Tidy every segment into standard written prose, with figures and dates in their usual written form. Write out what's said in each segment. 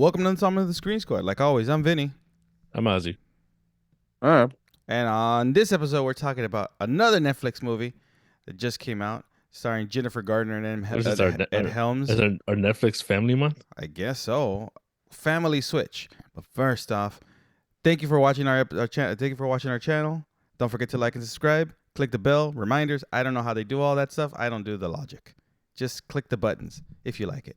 Welcome to some of the Screen Squad. Like always, I'm Vinny. I'm Ozzy. And on this episode, we're talking about another Netflix movie that just came out, starring Jennifer Gardner and What is this? Our, Ed Helms. is our Netflix Family Month? I guess so. Family Switch. But first off, thank you for watching our channel. Thank you for watching our channel. Don't forget to like and subscribe. Click the bell, reminders. I don't know how they do all that stuff. I don't do the logic. Just click the buttons if you like it.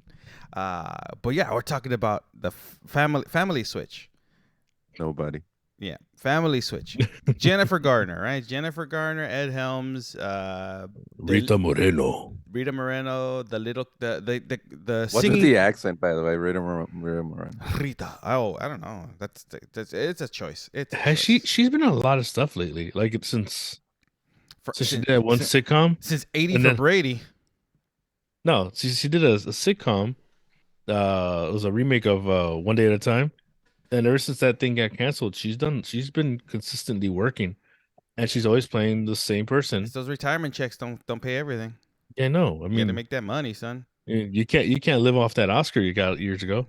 But yeah, we're talking about the Family Switch. Nobody. Yeah, Family Switch. Jennifer Gardner, right? Jennifer Gardner, Ed Helms, Rita Moreno. Rita Moreno, the What's singing the accent, by the way? Rita Moreno. Rita. Oh, I don't know. That's it's a choice. She's been on a lot of stuff lately. Like since she did that one sitcom since 80 and for then- Brady. No, she did a sitcom. It was a remake of One Day at a Time. And ever since that thing got canceled, she's been consistently working, and she's always playing the same person. It's those retirement checks don't pay everything. Yeah, no, I You got mean, to make that money, son. you can't live off that Oscar you got years ago.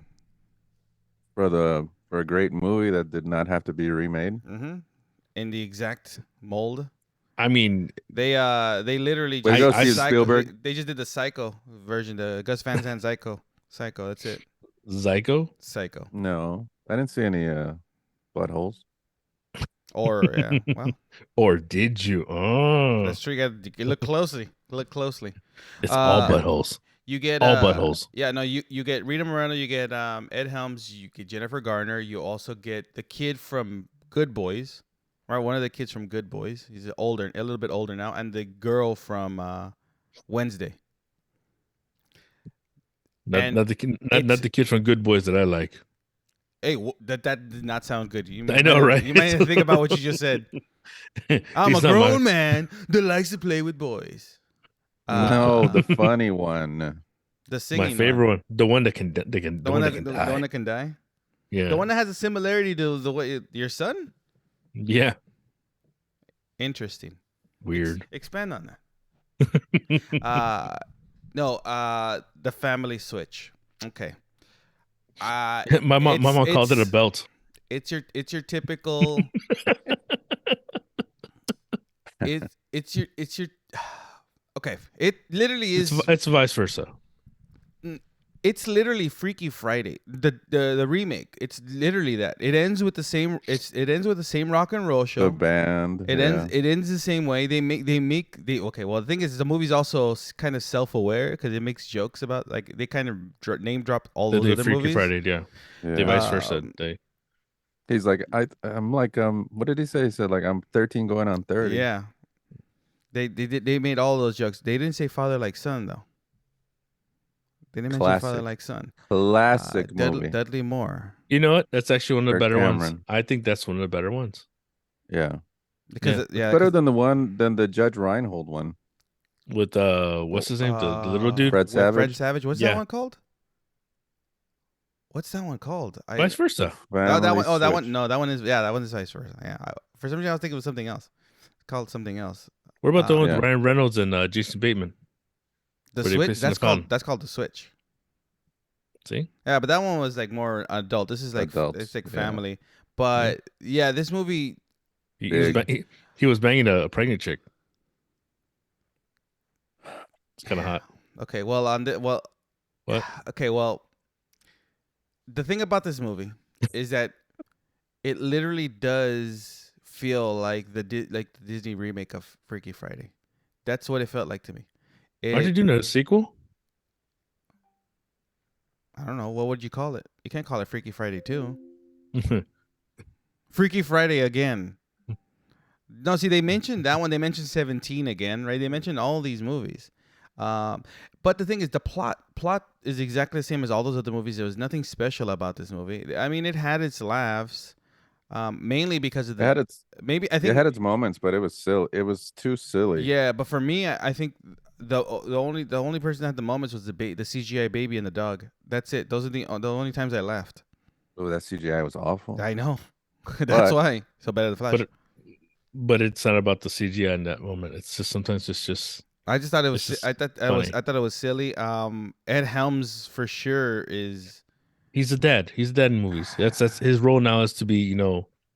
For a great movie that did not have to be remade. Mm-hmm. In the exact mold. I mean, They literally Way to go, Steven Psycho- Spielberg. They just did the Psycho version, the Gus Van Sant Psycho. Psycho, that's it. Zyko. Psycho. No, I didn't see any buttholes. Or yeah, well, Or did you? Oh, that's true. You got to look closely. Look closely. it's all Uh, buttholes. You get All buttholes. Yeah, no, you get Rita Moreno, you get Ed Helms, you get Jennifer Garner, you also get the kid from Good Boys, right? One of the kids from Good Boys. He's a little bit older now, and the girl from Wednesday. and Not the kid from Good Boys that I like. Hey, that did not sound good. I know, right? You might think about what you just said. I'm a He's not grown man that likes to play with boys. No, the funny one. The singing my favorite one. The one that can die. the one that can die. Yeah. The one that has a similarity to the way your son. Yeah. Interesting. Weird. Expand on that. The Family Switch. Okay. my mom called it a belt. It's your typical. it's your. Okay, it literally is. It's vice versa. It's literally Freaky Friday, the remake. It's literally that. It ends with the same. It ends with the same rock and roll show. The band. It ends the same way. Okay. Well, the thing is, the movie's also kind of self-aware because it makes jokes about they kind of name dropped all those other Freaky movies. Friday, yeah. They vice versa. He's like, I'm like, what did he say? He said like, I'm 13 going on 30. Yeah. They made all those jokes. They didn't say father like son though. They didn't mention father like son. Classic movie. Dudley Moore. You know what? That's actually one of the Kirk better ones. Cameron. I think that's one of the better ones. Yeah. Because It's better than the Judge Reinhold one. With what's his name? The little dude? Fred Savage. What's that one called? What's that one called? Vice versa. That one. Oh, that Switch. one. No, that one is. Yeah, that one is vice versa. Yeah. For some reason, I was thinking it was something else. It's called something else. What about the one yeah. with Ryan Reynolds and Jason Bateman? The Where they Switch. piss in the pond. That's called the Switch. See? Yeah, but that one was like more adult. This is like Adults, it's like yeah. family. But yeah, this movie. He was banging a pregnant chick. It's kind of hot. Okay. Well, What? Okay. Well, the thing about this movie is that it literally does feel like the Disney remake of Freaky Friday. That's what it felt like to me. Aren't you doing a sequel? I don't know. What would you call it? You can't call it Freaky Friday 2. Freaky Friday again. No, see, they mentioned that one. They mentioned 17 again, right? They mentioned all these movies. But the thing is, the plot is exactly the same as all those other movies. There was nothing special about this movie. I mean, it had its laughs, mainly because of It had its moments, but it was silly. It was too silly. Yeah, but for me, I think the only person that had the moments was the CGI baby and the dog. That's it. Those are the only times I laughed. Oh, that CGI was awful. I know. That's why. So better the Flash. But it's not about the CGI in that moment. It's just sometimes it's just. I just thought it was. It's just I thought it was silly. Ed Helms for sure is. He's a dad. He's a dad in movies. That's his role now is to be,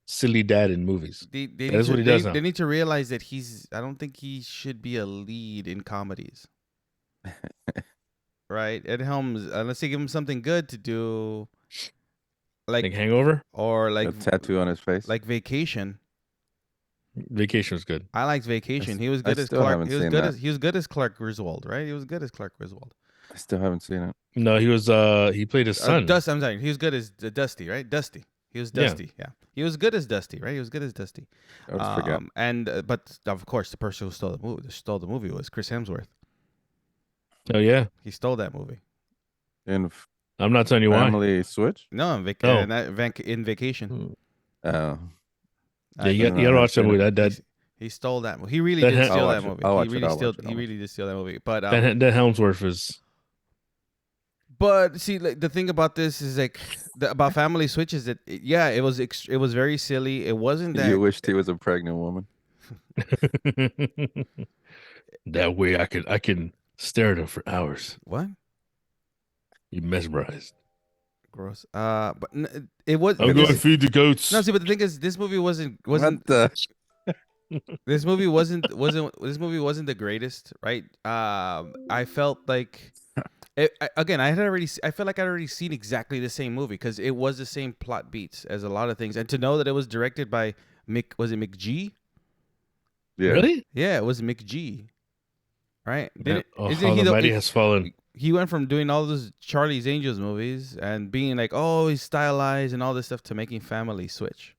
silly dad in movies. They That need is to, what he does now. they need to realize that I don't think he should be a lead in comedies. Right? Ed Helms, unless they give him something good to do, Like Hangover, or A tattoo on his face. like Vacation. Vacation was good. I liked Vacation. He was I good as still Clark. haven't He was seen good that. as he was good as Clark Griswold, right? He was good as Clark Griswold. I still haven't seen it. No, he was he played his son. I'm sorry. He was good as Dusty, right? Dusty. He was Yeah. Dusty. Yeah. He was good as Dusty, right? He was good as Dusty. I always forgot. And but of course, the person who stole the movie was Chris Hemsworth. Oh yeah. He stole that movie. In I'm not telling you why. Family Switch. No, in Vacation. Oh, Yeah, you gotta watch that movie. That He stole that movie. He really That did Hem- steal I'll that watch it. movie. I'll He watch it. really I'll steal. watch it. He really did steal that movie. But that Helmsworth is. But see, like, the thing about this is like about Family Switch is that it was very silly. It wasn't that you wished he was a pregnant woman. That way I can stare at him for hours. what You mesmerized. gross. But it was. I'm going to feed the goats. No, see, but the thing is, this movie wasn't What the? this movie wasn't the greatest, right? I felt like I felt like I'd already seen exactly the same movie because it was the same plot beats as a lot of things, and to know that it was directed by McG? Yeah. Really? Yeah, it was McG, right? Yeah. Isn't How he the the- mighty has fallen. He went from doing all those Charlie's Angels movies and being like, oh, he's stylized and all this stuff to making Family Switch.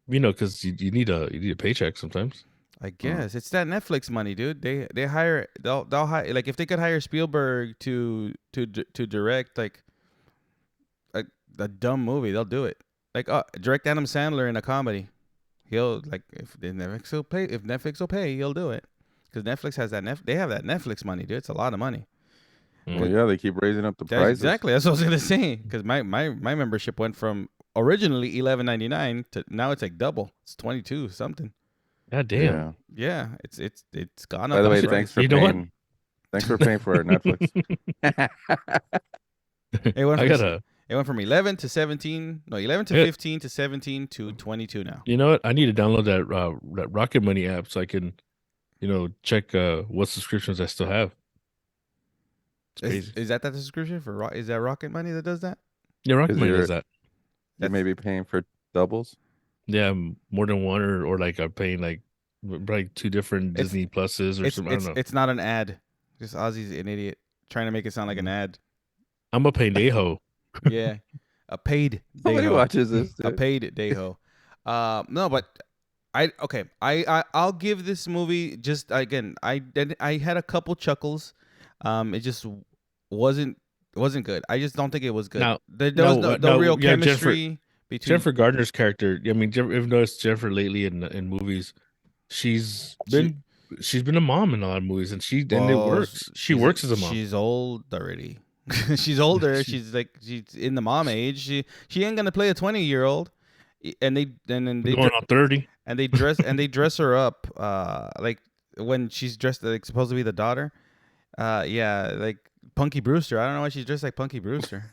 Because you need a paycheck sometimes. I guess it's that Netflix money, dude. They'll hire, like, if they could hire Spielberg to direct like a dumb movie, they'll do it. Like, direct Adam Sandler in a comedy. He'll, like, if Netflix will pay, he'll do it because Netflix has they have that Netflix money, dude. It's a lot of money. Well, yeah, they keep raising up the prices. Exactly. That's what I was gonna say. Because my membership went from originally $11.99 to now it's like double. It's 22 something. God damn. Yeah, it's gone up. By the way, in price. thanks for You know what? paying. Thanks for paying for Netflix. It went I from, gotta. it went from 11 to 17. No, 11 to Yeah. 15 to 17 to 22 now. You know what? I need to download that Rocket Money app so I can, check what subscriptions I still have. It's crazy. Is that the subscription for is that Rocket Money that does that? Yeah, Rocket Is Money your- does that. You may be paying for doubles. Yeah, more than one or like I'm paying like two different It's- Disney Pluses or something. I don't know. It's not an ad. Just Ozzy's an idiot trying to make it sound like an ad. I'm a pendejo. Yeah, a paid. Nobody day-ho. watches this. A dude. paid Dayho. No, but I'll give this movie just again. I had a couple chuckles. It just wasn't good. I just don't think it was good. Now- there was no real yeah, chemistry between. Jennifer Gardner's character. I mean, you've noticed Jennifer lately in movies. She's been a mom in a lot of movies, and it works. She works as a mom. She's old already. She's older. she's in the mom age. She ain't gonna play a 20-year-old. And they Going on 30. and they dress her up like when she's dressed like supposed to be the daughter. Yeah, like Punky Brewster. I don't know why she's dressed like Punky Brewster.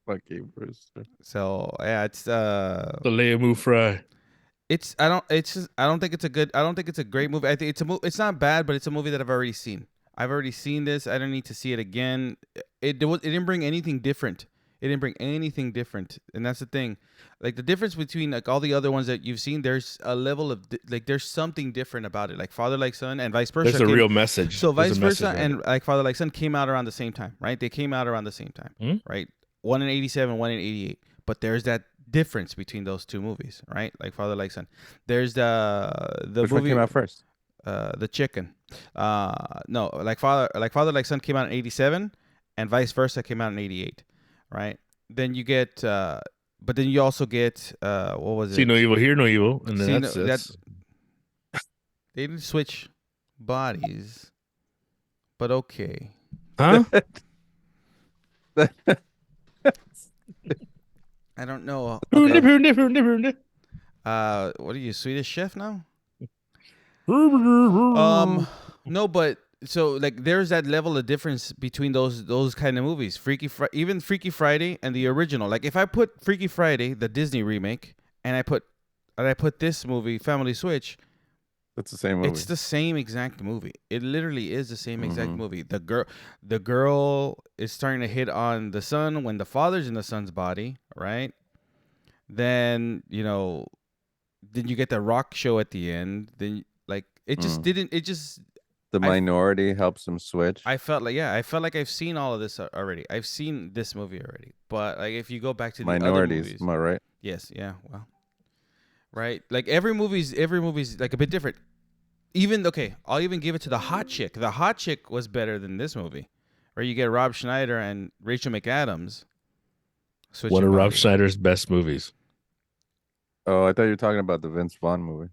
Funky Brewster. So yeah, it's The Leia Move Fry. I don't think it's a great movie. I think it's not bad, but it's a movie that I've already seen. I've already seen this. I don't need to see it again. It didn't bring anything different. It didn't bring anything different, and that's the thing. Like the difference between like all the other ones that you've seen, there's a level of there's something different about it. Like Father Like Son and vice versa. There's a real message. So There's vice a versa message, right? and like Father Like Son came out around the same time, right? They came out around the same time, Hmm? right? One in 87, one in 88. But there's that difference between those two movies, right? Like Father Like Son. There's the Which movie one came out first? the chicken. No, like Father Like Son came out in 87 and vice versa came out in 88, right? Then you get but then you also get what was it? See no evil, hear no evil, and then See that's they didn't switch bodies. But okay. huh? I don't know. Okay. Okay. What are you, Swedish chef now? No, but so like there's that level of difference between those kind of movies. Even Freaky Friday and the original. Like if I put Freaky Friday, the Disney remake, and I put this movie, Family Switch, It's the same movie. it's the same exact movie. It literally is the same exact Mhm. movie. The girl is starting to hit on the son when the father's in the son's body, right? Then, then you get the rock show at the end. Then like it just didn't it just The I- minority helps him switch. I felt like I've seen all of this already. I've seen this movie already. But like if you go back to the other Minorities, movies, am I right? yes, yeah, well, right. Like every movie's like a bit different. I'll even give it to the Hot Chick. The Hot Chick was better than this movie, where you get Rob Schneider and Rachel McAdams. switching One of Rob bodies. Schneider's best movies. Oh, I thought you were talking about the Vince Vaughn movie.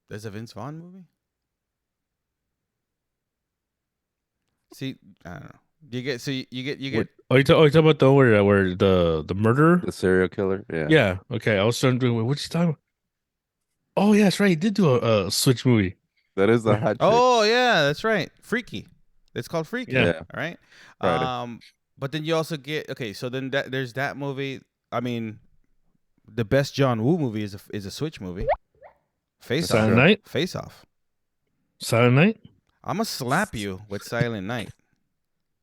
There's a Vince Vaughn movie. See, I don't know. You get Oh, you talking about the one where the murderer? The serial killer. Yeah. Yeah. Okay. I was trying to. What you talking about? Oh, yeah, that's right. He did do a Switch movie. That is the hot chick. Oh yeah, that's right. Freaky. It's called Freaky. Yeah. Yeah. All right. Friday. But then you also get so then there's that movie. I mean, the best John Woo movie is a Switch movie. Face Silent Off. Night. Face Off. Silent Night. I'ma slap you with Silent Night.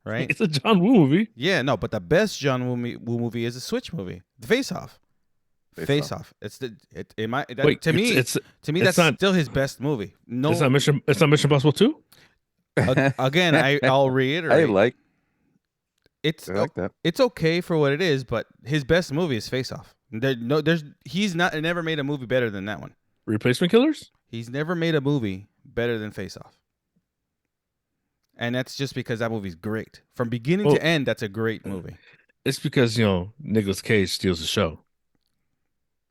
Right? It's a John Woo movie. Yeah, no, but the best John Woo movie is a Switch movie. Face Off. Face Face Off. Off. It's the it in my that, Wait, to me it's to me it's that's not- still his best movie. No, it's not Mission. It's not Mission Impossible 2. again, I'll reiterate. I like it's that. it's okay for what it is, but his best movie is Face Off. He's never made a movie better than that one. Replacement Killers. He's never made a movie better than Face Off. And that's just because that movie's great. From beginning Well- to end, that's a great movie. It's because Nicolas Cage steals the show.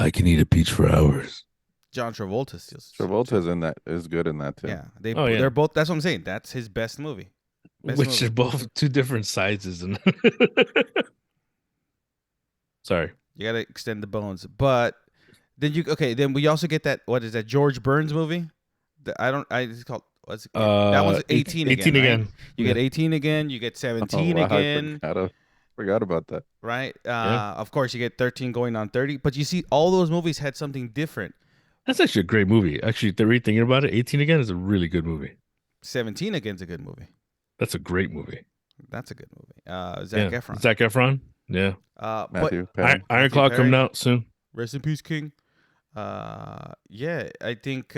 I can eat a peach for hours. John Travolta steals. Travolta's in that is good in that too. Yeah, Oh, yeah. they're both. That's what I'm saying. That's his best movie. Best Which movie. are both two different sizes. And sorry. You gotta extend the bones, but then Then we also get that. What is that? George Burns movie? It's called. What's it called? That one's 18 again. 18 right? again. You get 18 again. You get 17 wow, again. I forgot about that. Right? Yeah. Of course, you get 13 going on 30. But you see, all those movies had something different. That's actually a great movie. Actually, thinking about it, 18 again is a really good movie. 17 again's a good movie. That's a great movie. That's a good movie. Zac Efron. Zac Efron. Yeah. Matthew But Perry. Iron Claw Perry. coming out soon. rest in peace, King. Yeah, I think.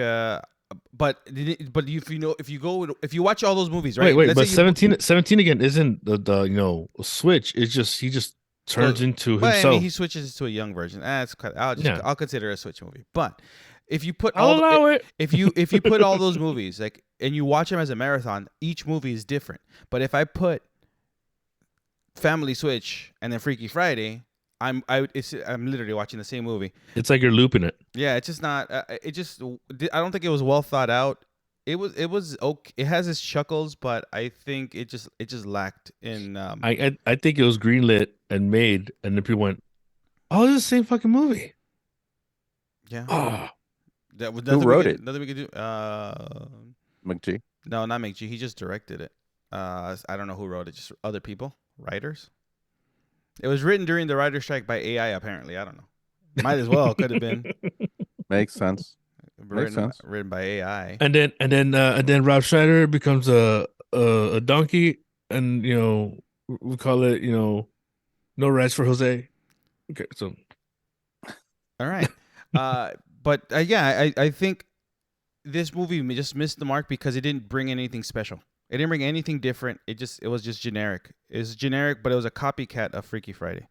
But if you watch all those movies, right? Wait, Let's but say you- 17 again isn't the Switch. It's just he just turns into But himself. I mean, he switches to a young version. I'll consider it a Switch movie. But if you put I'll allow it. if you put all those movies and you watch them as a marathon, each movie is different. But if I put Family Switch and then Freaky Friday, I'm literally watching the same movie. It's like you're looping it. Yeah, it's just not. I don't think it was well thought out. It was okay. It has its chuckles, but I think it just lacked in. I think it was greenlit and made, and then people went, "Oh, it's the same fucking movie." Yeah. Oh, That was Who wrote it? Nothing we could do. McGee. No, not McG. He just directed it. I don't know who wrote it. Just other people, writers. It was written during the writer's strike by AI. Apparently, I don't know. Might as well. Could have been Makes sense. Makes sense. written by AI. and then Rob Schneider becomes a donkey, and we call it no rights for Jose. Okay, so All right. I think this movie just missed the mark because it didn't bring anything special. It didn't bring anything different. It was just generic. It was generic, but it was a copycat of Freaky Friday.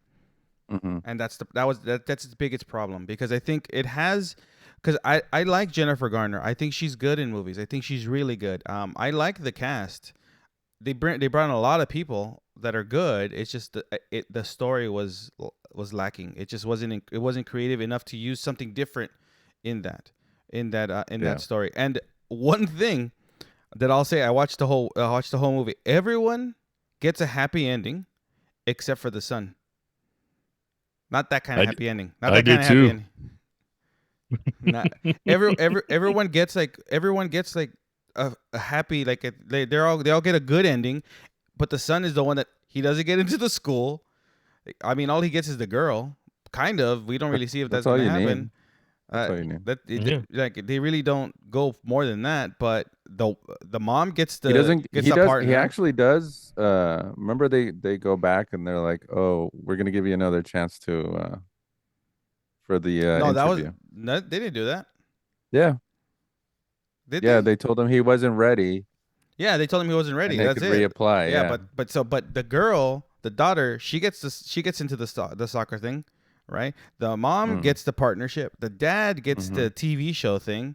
Hmm. And that's its biggest problem, because I think it has, because I like Jennifer Garner. I think she's good in movies. I think she's really good. I like the cast. They brought in a lot of people that are good. It's just the story was lacking. It just wasn't creative enough to use something different in that story. And one thing that I'll say, I watched the whole movie. Everyone gets a happy ending except for the son. Not that kind of happy ending. Not I that did kind of too. happy ending. Not, everyone gets like a happy like they all get a good ending, but the son is the one that he doesn't get into the school. I mean, all he gets is the girl. Kind of. We don't really see if that's That's all gonna you happen. need. That's all you need. Yeah. Like they really don't go more than that. But the mom gets the He doesn't. gets He the does. partner. He actually does. Remember they go back and they're like, "Oh, we're gonna give you another chance to for the no, that was interview." no, they didn't do that. Yeah, Did yeah. they? They told him he wasn't ready, Yeah, they told him he wasn't ready. and they That's could it. reapply. Yeah, Yeah, but the girl, the daughter, she gets into the soccer thing, right? The mom Mm. gets the partnership. The dad gets Mhm. the TV show thing,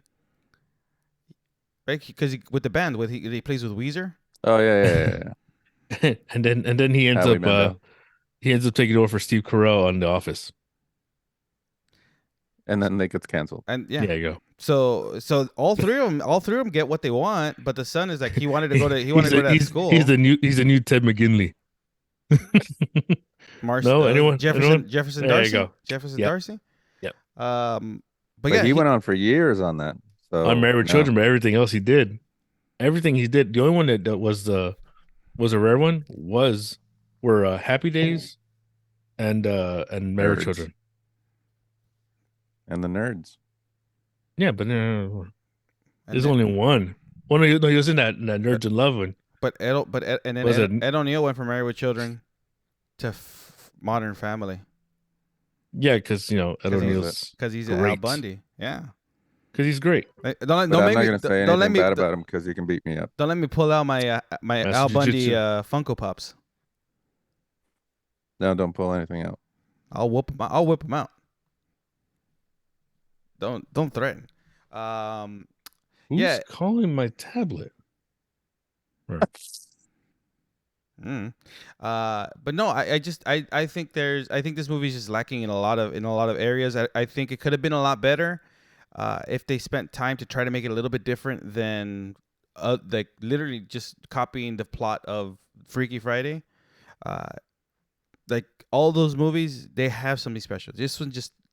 right? Because with the band, he plays with Weezer. Oh yeah. and then he ends Howie up Mandel. taking over for Steve Carell on The Office. And then they gets canceled. And Yeah, there you go. so all three of them get what they want, but the son is like he wanted to go to that school. He's the new Ted McGinley. No, anyone? Jefferson There you Darcy. go. Jefferson Yep. Darcy. Yep. But But yeah, he went on for years on that. So On Married with no. Children, but everything else he did, the only one that was a rare one were Happy Days and Married with Nerds. Children. And the nerds. Yeah, but and there's then- only one. One he was in that Nerds in Love one. But and then Was Ed it- O'Neill went from Married with Children to Modern Family Yeah, because Ed 'Cause he's- O'Neill's because he's Al Great. Bundy. Yeah. because he's great. Don't But I'm make not me gonna say don't let anything me bad about him because he can beat me up. don't let me pull out my my Master Al Bundy Jiu-Jitsu. Funko Pops. No, don't pull anything out. I'll whip him out. Don't threaten. Who's Yeah. calling my tablet? But no, I think this movie is just lacking in a lot of areas. I think it could have been a lot better if they spent time to try to make it a little bit different than like literally just copying the plot of Freaky Friday. Like all those movies, they have something special. This one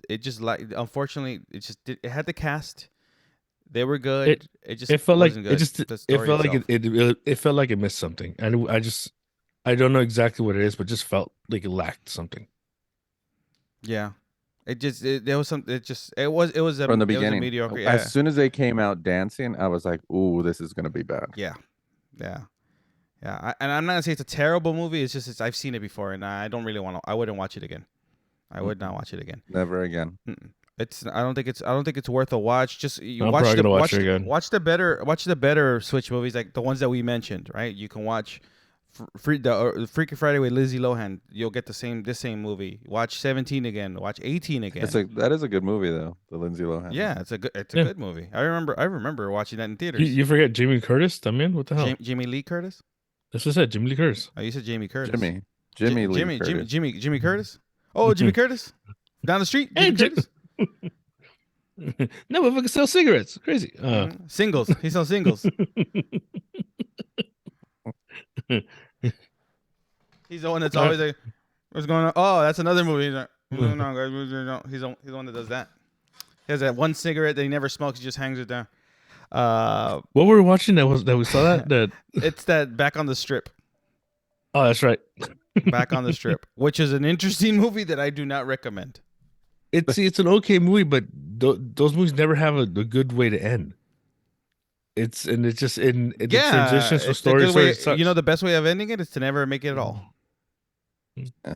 unfortunately it had the cast. They were good. It felt like wasn't it good. just The it story felt like itself. it felt like it missed something, and I don't know exactly what it is, but just felt like it lacked something. Yeah, there was some. It was a, From the it was a beginning. mediocre. Yeah, As soon as they came out dancing, I was like, "Ooh, this is gonna be bad." yeah. And I'm not gonna say it's a terrible movie. It's just I've seen it before, and I don't really want to. I wouldn't watch it again. I would not watch it again. Never again. I don't think it's worth a watch. Just you I'm watch probably the gonna watch watch it the, again. watch the better Switch movies, like the ones that we mentioned. Right, you can watch Freaky Friday with Lindsay Lohan. You'll get the same movie. Watch 17 again. Watch 18 again. That is a good movie though. The Lindsay Lohan. Yeah, it's a Yeah. good movie. I remember watching that in theaters. You forget Jamie Curtis? I mean, what the hell? Jamie Lee Curtis. That's what I said. Jamie Lee Curtis. Oh, you said Jamie Curtis. Jimmy Lee Curtis. Jimmy Curtis. Oh, Jimmy Curtis. Down the street. Hey, Jimmy Curtis. No, but fucking sell cigarettes. Crazy. Singles. He sells singles. He's the one that's always like, "What's going on?" Oh, that's another movie. He's like, "What's going on, guys?" He's the one that does that. He has that one cigarette that he never smokes. He just hangs it down. What were we watching that we saw that? It's that Back on the Strip. Oh, that's right. Back on the Strip, which is an interesting movie that I do not recommend. It's an okay movie, but those movies never have a good way to end. It transitions from it's a story good to way. story. You know, the best way of ending it is to never make it at all. Mm. All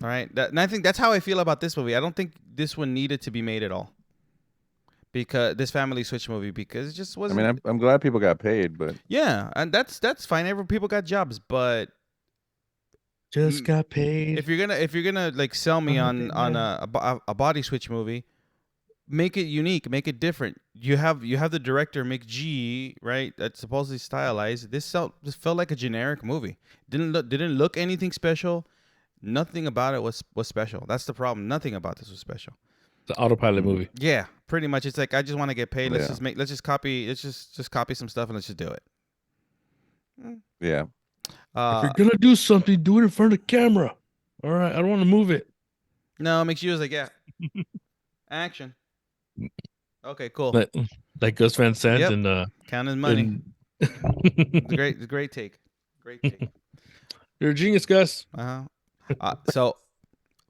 right, and I think that's how I feel about this movie. I don't think this one needed to be made at all, because this Family Switch movie, because it just I wasn't. mean, I'm glad people got paid, but yeah, and that's fine. People got jobs, but Just got paid. if you're gonna like sell me on a body switch movie, make it unique, make it different. You have the director McG, right? That's supposedly stylized. This felt like a generic movie. Didn't look anything special. Nothing about it was special. That's the problem. Nothing about this was special. The autopilot movie. Yeah, pretty much. It's like I just want to get paid. Let's Yeah. just copy some stuff and let's just do it. yeah. If you're gonna do something, do it in front of the camera. All right, I don't want to move it. No, McG was like, yeah, action. Okay, cool. But like Gus Van Sant Yep. and Counting money. and- Great take. Great take. You're a genius, Gus. So,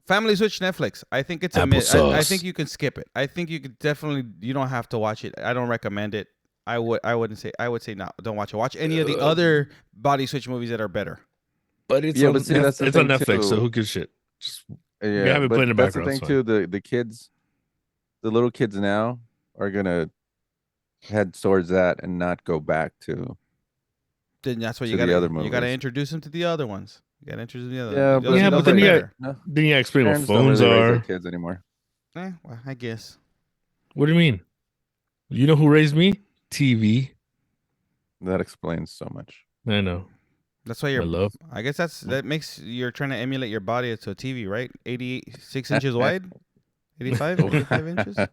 Family Switch Netflix. I think it's a I think you can skip it. I think you could definitely. You don't have to watch it. I don't recommend it. I would say no. Don't watch it. Watch any of the other body switch movies that are better. But it's Yeah, on, but see, that's the it's on thing, Netflix, so too. who gives a shit? Just Yeah, have it but play in the that's the background, thing it's too. The kids, the little kids now are gonna head towards that and not go back to. Then that's what To you the got. other You got to movies. introduce them to the other ones. You got to introduce them to the other. Yeah, ones. but- Those- Yeah, those but then are you better. No, then you explain what parents don't phones really raise their are. kids anymore. Well, I guess. What do you mean? You know who raised me? TV. That explains so much. I know. That's why I you're. love. I guess that makes you're trying to emulate your body to a TV, right? 86 inches wide, 85, 85 inches. The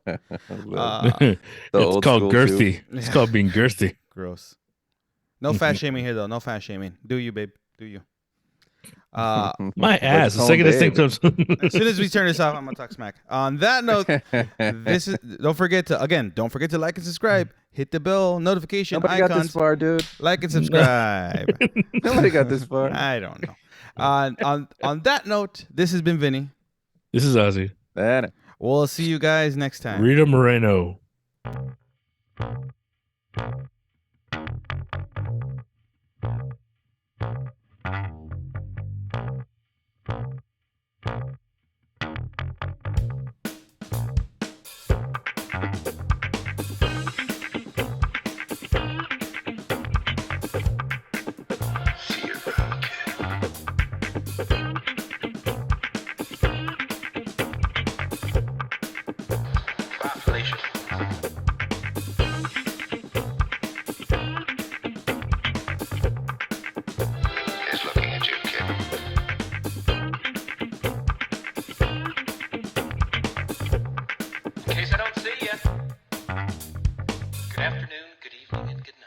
It's old called school tube. girthy. It's called being girthy. Gross. No fat shaming here, though. No fat shaming. Do you, babe? Do you? As My But ass. The home second this thing babe. comes. soon as we turn this off, I'm gonna talk smack. On that note, this is. Don't forget to like and subscribe. Hit the bell notification Nobody got this icons. far, dude. Like and subscribe. Nobody got this far. I don't know. On that note, this has been Vinny. This is Ozzy. That We'll see you guys next time. Rita Moreno. Is looking at you, kid. In case I don't see you. Good afternoon, good evening, and good night.